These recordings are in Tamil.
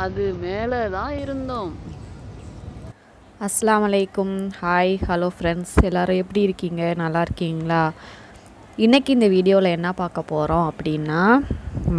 அது மேலே தான் இருந்தோம். அஸ்ஸலாமு அலைக்கும். ஹாய், ஹலோ ஃப்ரெண்ட்ஸ், எல்லோரும் எப்படி இருக்கீங்க? நல்லா இருக்கீங்களா? இன்றைக்கி இந்த வீடியோவில் என்ன பார்க்க போகிறோம் அப்படின்னா,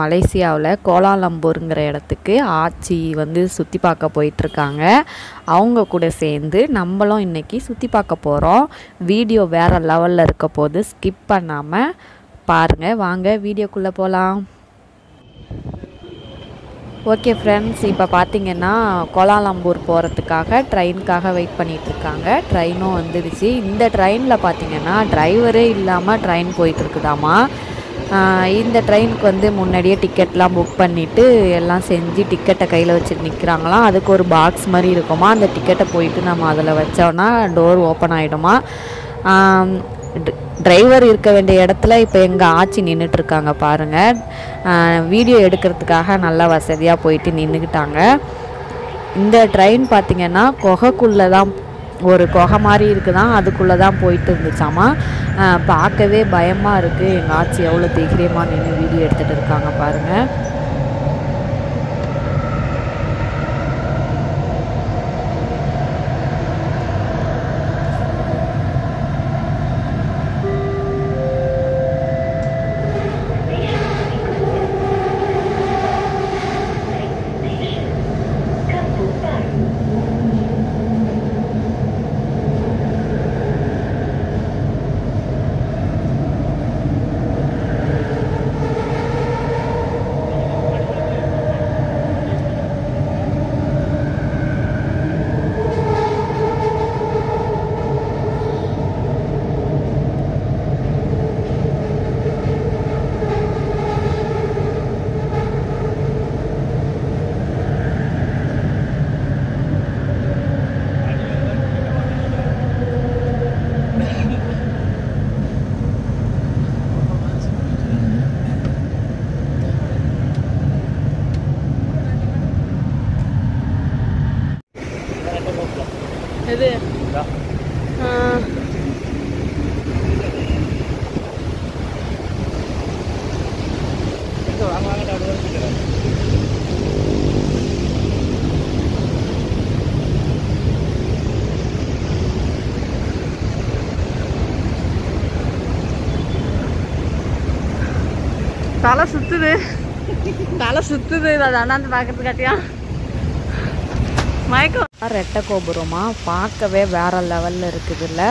மலேசியாவில் கோலாலம்பூருங்கிற இடத்துக்கு ஆச்சி சுற்றி பார்க்க போயிட்டுருக்காங்க. அவங்க கூட சேர்ந்து நம்மளும் இன்றைக்கி சுற்றி பார்க்க போகிறோம். வீடியோ வேறு லெவலில் இருக்க போது ஸ்கிப் பண்ணாமல் பாருங்கள். வாங்க வீடியோக்குள்ளே போகலாம். ஓகே ஃப்ரெண்ட்ஸ், இப்போ பார்த்திங்கன்னா கோலாலம்பூர் போகிறதுக்காக ட்ரெயினுக்காக வெயிட் பண்ணிகிட்ருக்காங்க. ட்ரெயினும் வந்துடுச்சு. இந்த ட்ரெயினில் பார்த்திங்கன்னா டிரைவரே இல்லாமல் ட்ரெயின் போயிட்டுருக்குதாமா. இந்த ட்ரெயினுக்கு முன்னாடியே டிக்கெட்லாம் புக் பண்ணிவிட்டு எல்லாம் செஞ்சு டிக்கெட்டை கையில் வச்சுட்டு நிற்கிறாங்களாம். அதுக்கு ஒரு பாக்ஸ் மாதிரி இருக்குமா. அந்த டிக்கெட்டை போயிட்டு நம்ம அதில் வச்சோன்னா டோர் ஓப்பன் ஆகிடுமா. டிரைவர் இருக்க வேண்டிய இடத்துல இப்போ எங்கள் ஆச்சி நின்றுட்டுருக்காங்க பாருங்கள். வீடியோ எடுக்கிறதுக்காக நல்லா வசதியாக போயிட்டு நின்றுக்கிட்டாங்க. இந்த ட்ரெயின் பார்த்திங்கன்னா குகைக்குள்ளே தான், ஒரு குகை மாதிரி இருக்குதான், அதுக்குள்ளே தான் போயிட்டு இருந்துச்சாமா. பார்க்கவே பயமாக இருக்குது. எங்கள் ஆச்சி எவ்வளோ தைரியமாக நின்று வீடியோ எடுத்துகிட்டு இருக்காங்க பாருங்கள். இது தலை சுத்துது, தலை சுத்துது. அதை அண்ணாந்து பார்க்கறதுக்காட்டியா மயக்கம். ரெட்டை கோபுரமா பார்க்கவே வேற லெவலில் இருக்குதுல்ல.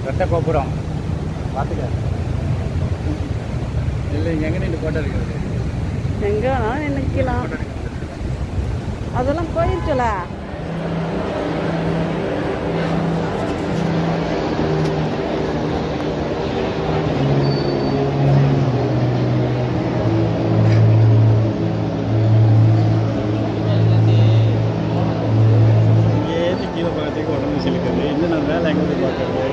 ரெட்டை கோபுரம் பார்த்துக்க. இல்லை, இங்கே எங்கே நின்று ஃபோட்டோ எடுக்கிறது? எங்கே வேணாலும் நிற்கலாம். அதெல்லாம் போயிருச்சுல. இங்கேருந்து கீழே பார்க்கறதுக்கு உடம்பு செலுக்குது. இன்னும் நான் வேலை எங்கே போய் பார்க்கறது?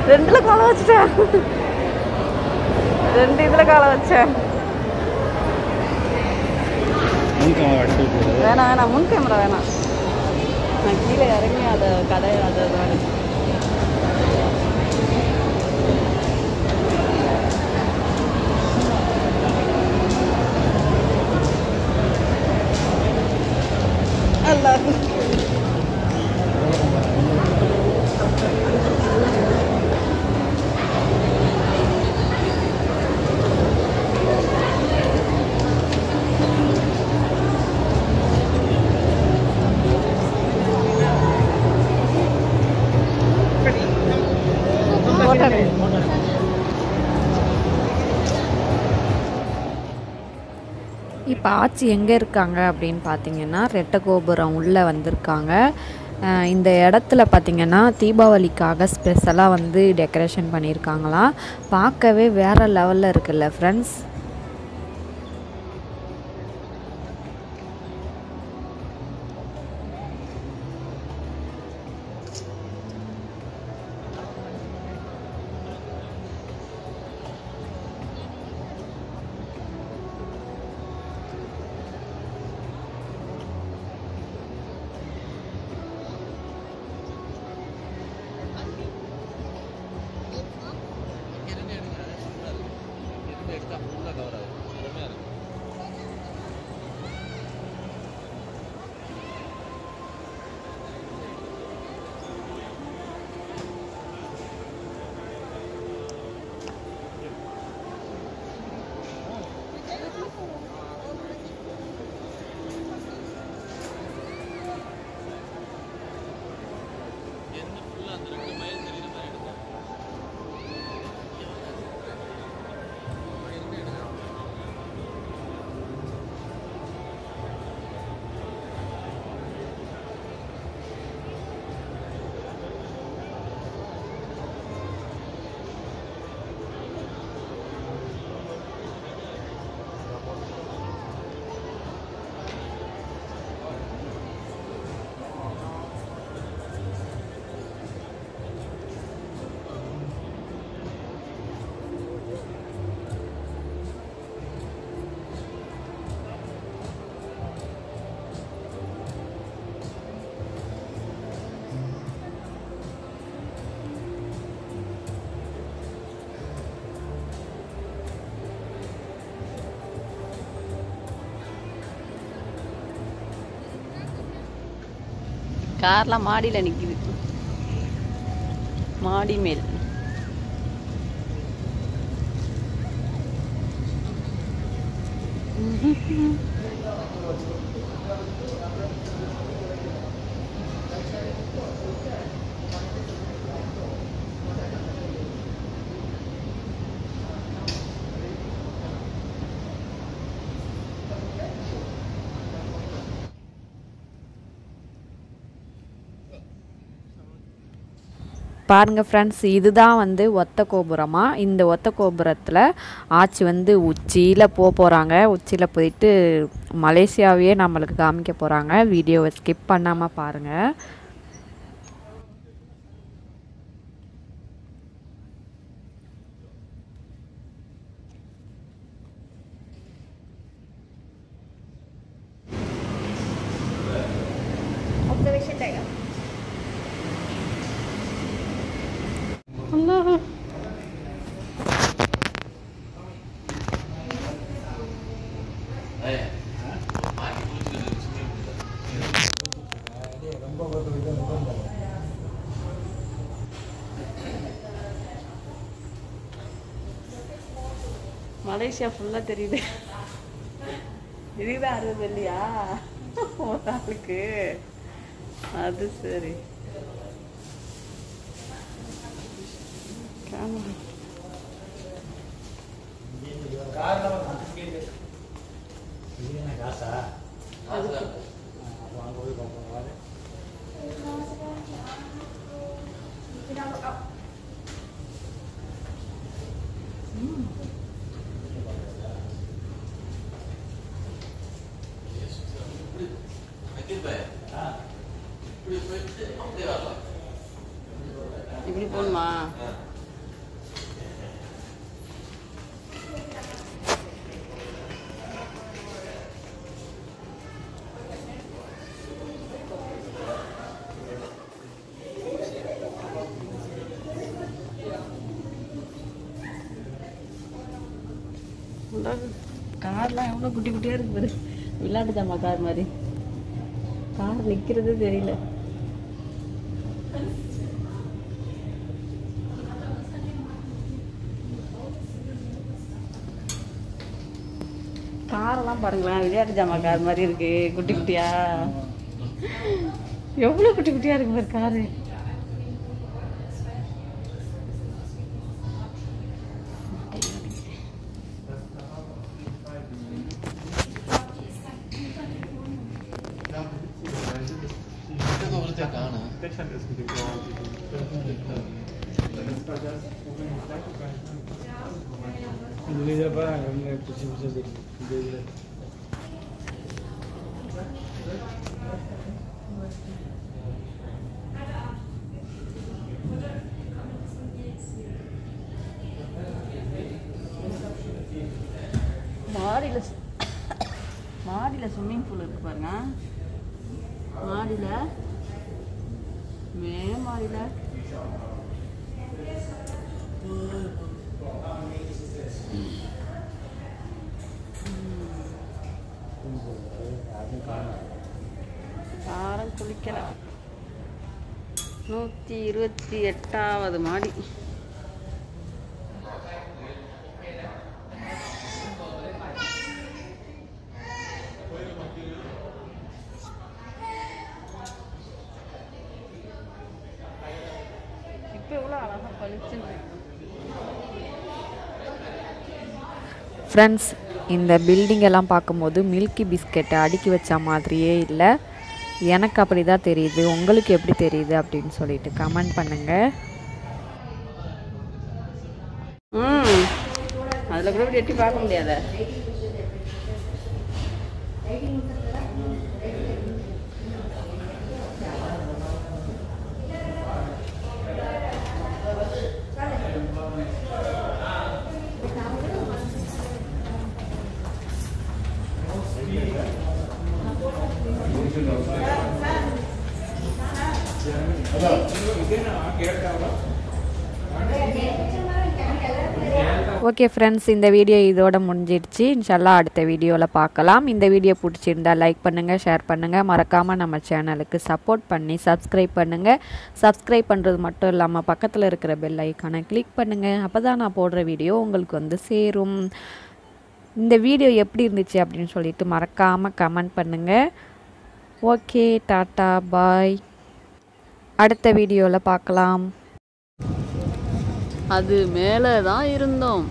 ரெண்டுல காலை வச்சுட்டேன். 2 இதுல காலை வச்சேன். வேணாம் வேணாம், முன் கேமரா வேணாம். நான் கீழே இறங்கி அதை கதை அதை Allah. இப்போ ஆச்சி எங்கே இருக்காங்க அப்படின்னு பார்த்தீங்கன்னா ரெட்டை கோபுரம் உள்ளே வந்திருக்காங்க. இந்த இடத்துல பார்த்திங்கன்னா தீபாவளிக்காக ஸ்பெஷலாக வந்து டெக்கரேஷன் பண்ணியிருக்காங்களாம். பார்க்கவே வேறு லெவலில் இருக்குல்ல ஃப்ரெண்ட்ஸ். கார்லாம் மாடியில் நிற்கிது, மாடி மேல். பாருங்கள் ஃப்ரெண்ட்ஸ், இதுதான் வந்து ஒத்த கோபுரமாக. இந்த ஒத்த கோபுரத்தில் ஆச்சி வந்து உச்சியில் போகிறாங்க. உச்சியில் போயிட்டு மலேசியாவையே நம்மளுக்கு காமிக்க போகிறாங்க. வீடியோவை ஸ்கிப் பண்ணாமல் பாருங்கள். மலேசியா ஃபுல்லாக தெரியுது. இதுதான் 60 இல்லையா ஒரு ஆளுக்கு? அது சரி. இப்படி போகணுமா? கார்லாம் எவ்வளோ குட்டி குட்டியாக இருக்கு பாரு. விளையாட்டு ஜாமா கார் மாதிரி. கார் நிற்கிறதே தெரியல. காரெல்லாம் பாருங்களேன், விளையாட்டு ஜாமா கார் மாதிரி இருக்கு. குட்டி குட்டியா எவ்வளோ குட்டி குட்டியாக இருக்கு பாரு காரு. மாடியில் ஸ்விம்மிங் பூல் இருக்கு பாருங்க. மாடியில் மாடியில் யாரும் குளிக்கல. 128வது மாடி. இப்போ எவ்வளோ அழகாக பளிச்சுன்னு. ஃப்ரெண்ட்ஸ், இந்த பில்டிங் எல்லாம் பார்க்கும்போது மில்கி பிஸ்கெட்டை அடுக்கி வச்ச மாதிரியே இல்லை. எனக்கு அப்படி தான் தெரியுது. உங்களுக்கு எப்படி தெரியுது அப்படின்னு சொல்லிட்டு கமெண்ட் பண்ணுங்கள். அதில் கூட எட்டி பார்க்க முடியாத. ஓகே ஃப்ரெண்ட்ஸ், இந்த வீடியோ இதோட முடிஞ்சிடுச்சு. இன்ஷால்லா அடுத்த வீடியோவில் பார்க்கலாம். இந்த வீடியோ பிடிச்சிருந்தா லைக் பண்ணுங்கள், ஷேர் பண்ணுங்கள். மறக்காமல் நம்ம சேனலுக்கு சப்போர்ட் பண்ணி சப்ஸ்கிரைப் பண்ணுங்கள். சப்ஸ்கிரைப் பண்ணுறது மட்டும் இல்லாமல் பக்கத்தில் இருக்கிற பெல் ஐக்கானை கிளிக் பண்ணுங்கள். அப்போ தான் நான் போடுற வீடியோ உங்களுக்கு வந்து சேரும். இந்த வீடியோ எப்படி இருந்துச்சு அப்படின்னு சொல்லிட்டு மறக்காமல் கமெண்ட் பண்ணுங்கள். ஓகே, டாட்டா, பாய். அடுத்த வீடியோவில் பார்க்கலாம். அது மேலே தான் இருந்தோம்.